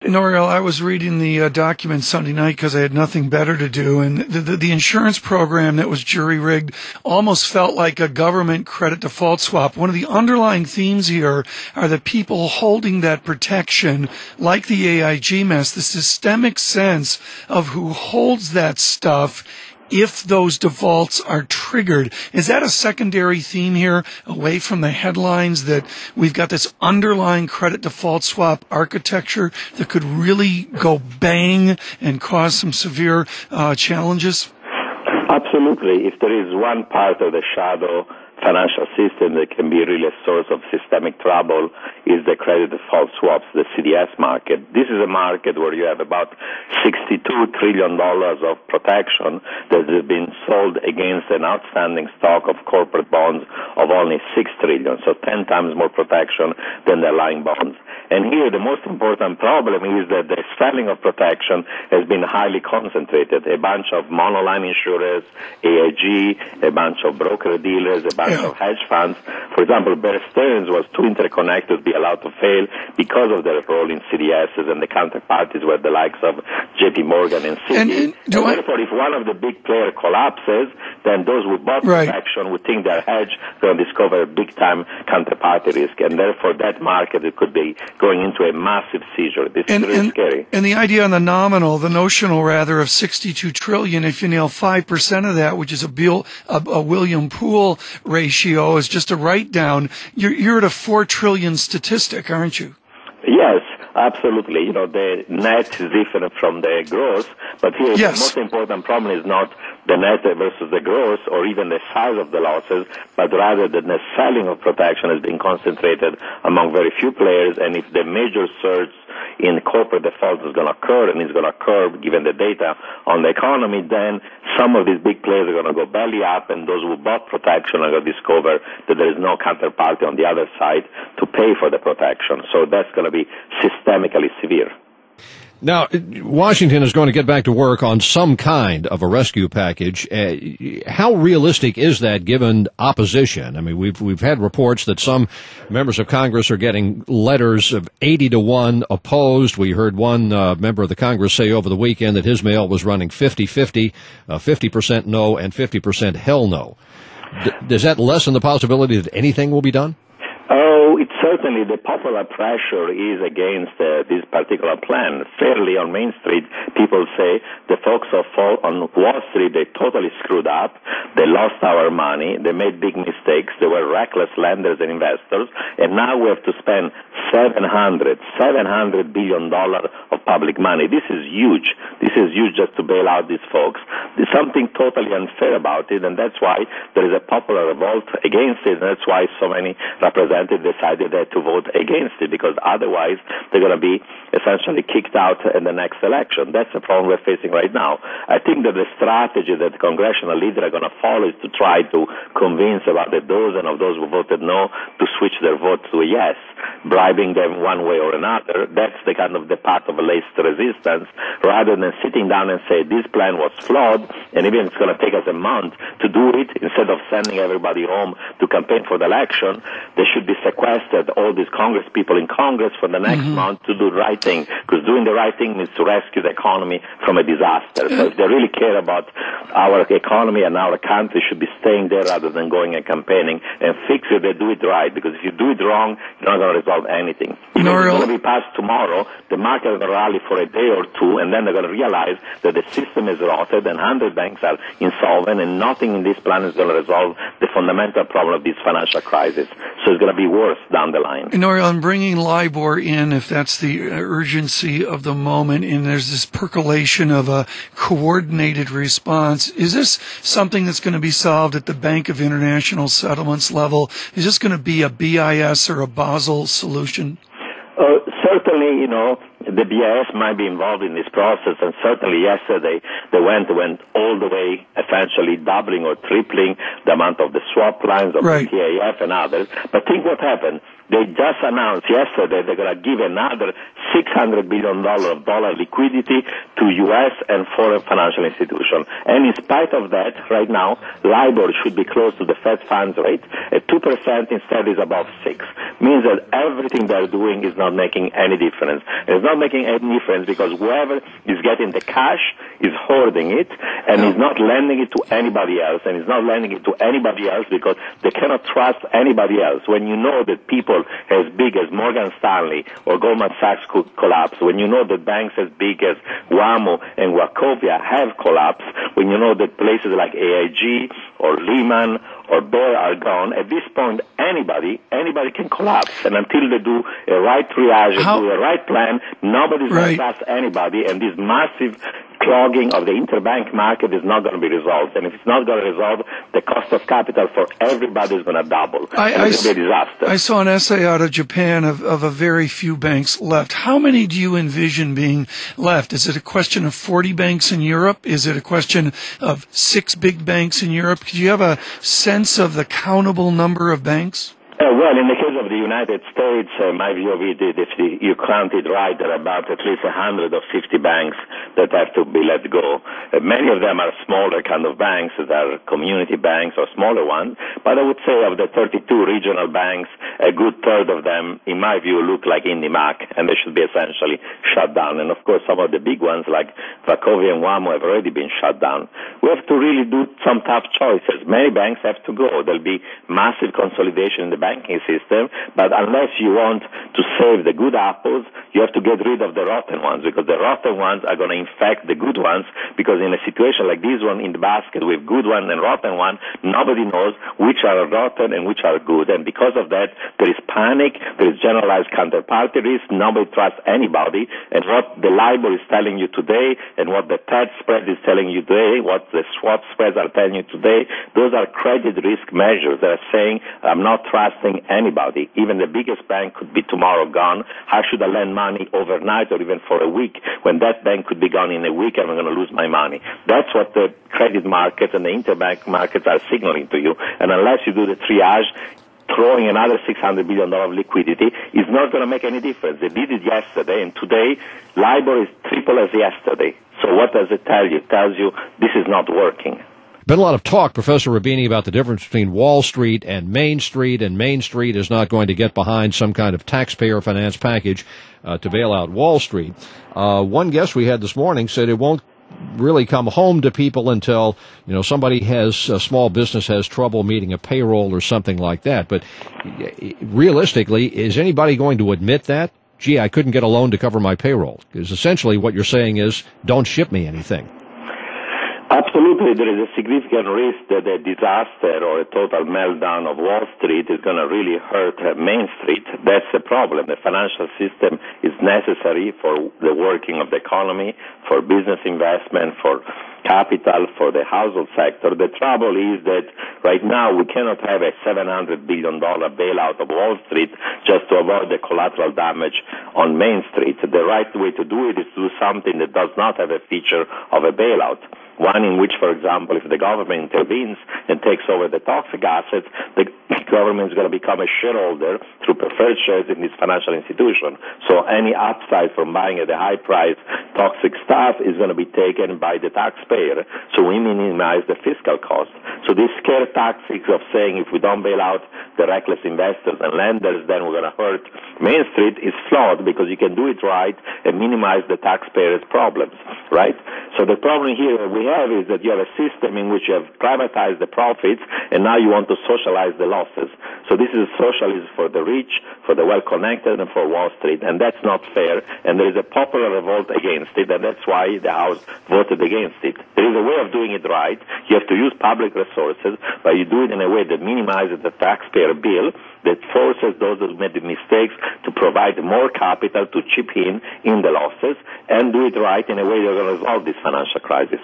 Nouriel, I was reading the document Sunday night because I had nothing better to do, and the insurance program that was jury-rigged almost felt like a government credit default swap. One of the underlying themes here are the people holding that protection, like the AIG mess, the systemic sense of who holds that stuff if those defaults are triggered. Is that a secondary theme here, away from the headlines, that we've got this underlying credit default swap architecture that could really go bang and cause some severe challenges? Absolutely. If there is one part of the shadow financial system that can be really a source of systemic trouble is the credit default swaps, the CDS market. This is a market where you have about $62 trillion of protection that has been sold against an outstanding stock of corporate bonds of only $6 trillion, so 10 times more protection than the underlying bonds. And here the most important problem is that the selling of protection has been highly concentrated. A bunch of monoline insurers, AIG, a bunch of broker-dealers, a bunch of hedge funds. For example, Bear Stearns was too interconnected to be allowed to fail because of their role in CDSs, and the counterparties were the likes of JP Morgan and Citi. And therefore, if one of the big players collapses, then those who bought protection would think they're hedged, going to discover a big-time counterparty risk. And therefore, that market, it could be going into a massive seizure. This is really scary. And the idea on the notional rather, of $62 trillion, if you nail 5% of that, which is a William Poole ratio, is just a write-down, you're at a 4 trillion statistic, aren't you? Yes, absolutely. You know, the net is different from the gross, but here the most important problem is not the net versus the gross or even the size of the losses, but rather that the selling of protection has been concentrated among very few players, and if the major surge in corporate defaults is going to occur, and it's going to occur given the data on the economy, then some of these big players are going to go belly up, and those who bought protection are going to discover that there is no counterparty on the other side to pay for the protection. So that's going to be systemically severe. Now, Washington is going to get back to work on some kind of a rescue package. How realistic is that given opposition? I mean, we've had reports that some members of Congress are getting letters of 80-1 opposed. We heard one member of the Congress say over the weekend that his mail was running 50-50, 50% no and 50% hell no. Does that lessen the possibility that anything will be done? Oh, it's certainly the popular pressure is against this particular plan. Fairly on Main Street, people say the folks on Wall Street, they totally screwed up. They lost our money. They made big mistakes. They were reckless lenders and investors. And now we have to spend $700 billion of public money. This is huge. This is huge just to bail out these folks. There's something totally unfair about it, and that's why there is a popular revolt against it, and that's why so many representatives decided to vote against it, because otherwise they're going to be essentially kicked out in the next election. That's the problem we're facing right now. I think that the strategy that the congressional leaders are going to follow is to try to convince about a dozen of those who voted no to switch their vote to a yes, bribing them one way or another. That's the kind of the path of least resistance, rather than sitting down and say this plan was flawed, and even it's going to take us a month to do it. Instead of sending everybody home to campaign for the election, they should be sequestered, all these Congress people in Congress, for the next month to do the right thing, because doing the right thing means to rescue the economy from a disaster. So if they really care about our economy and our country, should be staying there rather than going and campaigning, and fix it. They do it right, because if you do it wrong, you're not going to resolve anything. If it's going to be passed tomorrow, the market is going to rally for a day or two, and then they're going to realize that the system is rotted and 100 banks are insolvent, and nothing in this plan is going to resolve the fundamental problem of this financial crisis. So it's going to be worse down the line. Nouriel, I'm bringing LIBOR in, if that's the urgency of the moment, and there's this percolation of a coordinated response. Is this something that's going to be solved at the Bank of International Settlements level? Is this going to be a BIS or a Basel solution? Certainly, you know, the BIS might be involved in this process, and certainly yesterday they went all the way, essentially doubling or tripling the amount of the swap lines of the TAF and others. But think what happened. They just announced yesterday they're going to give another $600 billion of dollar liquidity to U.S. and foreign financial institutions. And in spite of that, right now, LIBOR should be close to the Fed funds rate. At 2% instead is above 6%. means that everything they're doing is not making any difference. And it's not making any difference because whoever is getting the cash is hoarding it and is not lending it to anybody else, and is not lending it to anybody else because they cannot trust anybody else. When you know that people as big as Morgan Stanley or Goldman Sachs could collapse, when you know that banks as big as WAMU and Wachovia have collapsed, when you know that places like AIG or Lehman or Bear are gone, at this point anybody can collapse. And until they do a right triage and do a right plan, nobody's going to trust anybody, and this massive clogging of the interbank market is not going to be resolved. And if it's not going to resolve, the cost of capital for everybody is going to double. And it's going to be a disaster. I saw an essay out of Japan of a very few banks left. How many do you envision being left? Is it a question of 40 banks in Europe? Is it a question of 6 big banks in Europe? Do you have a sense of the countable number of banks? Well, in the case of the United States, my view of it is if you count it right, there are about at least 150 banks that have to be let go. Many of them are smaller kind of banks that are community banks or smaller ones, but I would say of the 32 regional banks, a good third of them, in my view, look like IndyMac, and they should be essentially shut down. And of course, some of the big ones like Wachovia and WAMU have already been shut down. We have to really do some tough choices. Many banks have to go. There'll be massive consolidation in the banking system, but unless you want to save the good apples, you have to get rid of the rotten ones, because the rotten ones are going to infect the good ones, because in a situation like this one in the basket with good one and rotten one, nobody knows which are rotten and which are good, and because of that, there is panic, there is generalized counterparty risk, nobody trusts anybody, and what the LIBOR is telling you today, and what the TED spread is telling you today, what the swap spreads are telling you today, those are credit risk measures that are saying, I'm not trusting anybody. Even the biggest bank could be tomorrow gone. How should I lend money overnight or even for a week when that bank could be gone in a week and I'm going to lose my money? That's what the credit markets and the interbank markets are signaling to you. And unless you do the triage, throwing another $600 billion of liquidity is not going to make any difference. They did it yesterday, and today LIBOR is triple as yesterday. So what does it tell you? It tells you this is not working. Been a lot of talk, Professor Roubini, about the difference between Wall Street, and Main Street is not going to get behind some kind of taxpayer finance package to bail out Wall Street. One guest we had this morning said it won't really come home to people until, somebody a small business has trouble meeting a payroll or something like that. But realistically, is anybody going to admit that? Gee, I couldn't get a loan to cover my payroll. Because essentially what you're saying is, don't ship me anything. Absolutely, there is a significant risk that a disaster or a total meltdown of Wall Street is going to really hurt Main Street. That's the problem. The financial system is necessary for the working of the economy, for business investment, for capital, for the household sector. The trouble is that right now we cannot have a $700 billion bailout of Wall Street just to avoid the collateral damage on Main Street. The right way to do it is to do something that does not have a feature of a bailout. One in which, for example, if the government intervenes and takes over the toxic assets, the government is going to become a shareholder through preferred shares in this financial institution. So any upside from buying at a high price toxic stuff is going to be taken by the taxpayer. So we minimize the fiscal cost. So this scare tactics of saying if we don't bail out the reckless investors and lenders, then we're going to hurt Main Street is flawed, because you can do it right and minimize the taxpayers' problems, right? So the problem here we have is that you have a system in which you have privatized the profits, and now you want to socialize the losses. So this is socialism for the rich, for the well-connected, and for Wall Street, and that's not fair, and there is a popular revolt against it, and that's why the House voted against it. There is a way of doing it right. You have to use public resources, but you do it in a way that minimizes the taxpayer bill, that forces those who made the mistakes to provide more capital to chip in the losses, and do it right in a way that will resolve this financial crisis.